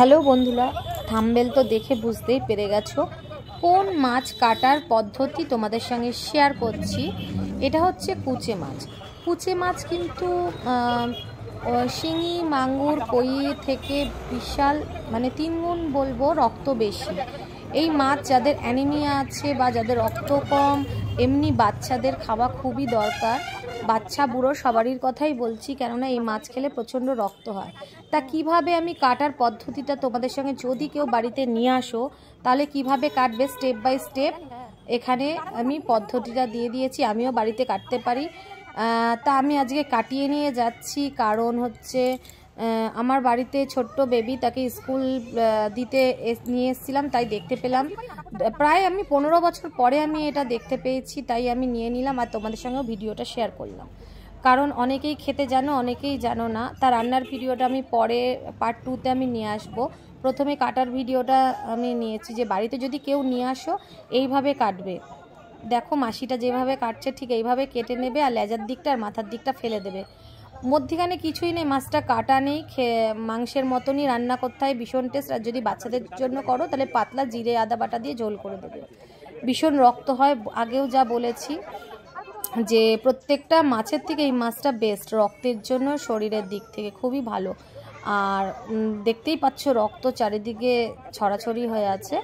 Hello বন্ধুরা, thumbnail তো দেখে বুঝতেই পেরে গেছো কোন মাছ কাটার পদ্ধতি তোমাদের সঙ্গে শেয়ার করছি। এটা হচ্ছে কুচে মাছ। কুচে মাছ কিন্তু শিঙি, মাগুর, কই থেকে বিশাল মানে 3 গুণ বলবো রক্ত বেশি। এই মাছ যাদের অ্যানিমিয়া আছে বা যাদের রক্ত কম, এমনি বাচ্চাদের খাওয়া খুবই দরকার। বাচ্চা বুড়ো সবারই কথাই বলছি, কেননা এই মাছ খেলে প্রচণ্ড রক্ত হয়। তা কিভাবে আমি কাটার পদ্ধতিটা তোমাদের সঙ্গে, যদি কেউ বাড়িতে নিয়ে আসো তাহলে কিভাবে কাটবে স্টেপ বাই স্টেপ এখানে আমি পদ্ধতিটা দিয়ে দিয়েছি। আমিও বাড়িতে কাটতে পারি। তা আমি আজকে কাটিয়ে নিয়ে যাচ্ছি, কারণ হচ্ছে আমার বাড়িতে ছোট্ট বেবি, তাকে স্কুল দিতে নিয়ে এসেছিলাম, তাই দেখতে পেলাম। প্রায় আমি 15 বছর পরে আমি এটা দেখতে পেয়েছি, তাই আমি নিয়ে নিলাম আর তোমাদের সঙ্গেও ভিডিওটা শেয়ার করলাম। কারণ অনেকেই খেতে জানো, অনেকেই জানো না। তার রান্নার ভিডিওটা আমি পরে পার্ট 2তে আমি নিয়ে আসবো। প্রথমে কাটার ভিডিওটা আমি নিয়েছি, যে বাড়িতে যদি কেউ নিয়ে আসো এইভাবে কাটবে। দেখো মাসিটা যেভাবে কাটছে ঠিক এইভাবে কেটে নেবে, আর লেজার দিকটা আর মাথার দিকটা ফেলে দেবে। মধ্যিখানে কিছুই নেই, মাছটা কাটা নেই, মাংসের মতনই রান্না করতে হয়, ভীষণ টেস্ট। আর যদি বাচ্চাদের জন্য করো তাহলে পাতলা জিরে আদা বাটা দিয়ে ঝোল করে দেবে, ভীষণ রক্ত হয়। আগেও যা বলেছি যে প্রত্যেকটা মাছের থেকে এই মাছটা বেস্ট রক্তের জন্য, শরীরের দিক থেকে খুবই ভালো। আর দেখতেই পাচ্ছ রক্ত চারিদিকে ছড়াছড়ি হয়ে আছে,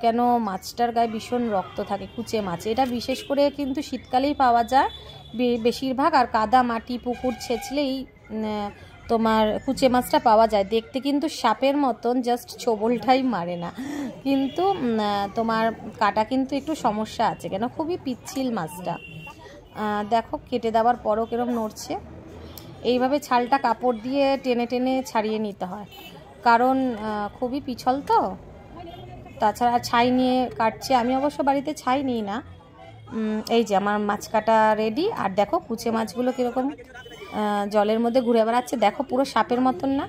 কেন মাছটার গায়ে ভীষণ রক্ত থাকে। কুচে মাছ এটা বিশেষ করে কিন্তু শীতকালেই পাওয়া যায় বেশিরভাগ, আর কাদা মাটি পুকুর ছেঁচলেই তোমার কুচে মাছটা পাওয়া যায়। দেখতে কিন্তু সাপের মতন, জাস্ট ছোবলটাই মারে না, কিন্তু তোমার কাটা কিন্তু একটু সমস্যা আছে, কেন খুবই পিচ্ছিল মাছটা। দেখো কেটে দেওয়ার পরও কিরম নড়ছে। এইভাবে ছালটা কাপড় দিয়ে টেনে টেনে ছাড়িয়ে নিতে হয়, কারণ খুবই পিছল তো। তাছাড়া ছাই নিয়ে কাটছে, আমি অবশ্য বাড়িতে ছাই নিই না। এই যে আমার মাছ কাটা রেডি। আর দেখো কুচে মাছগুলো কীরকম জলের মধ্যে ঘুরে বেড়াচ্ছে, দেখো পুরো সাপের মতন না।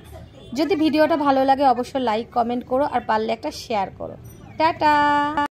যদি ভিডিওটা ভালো লাগে অবশ্যই লাইক কমেন্ট করো, আর পারলে একটা শেয়ার করো। টাটা।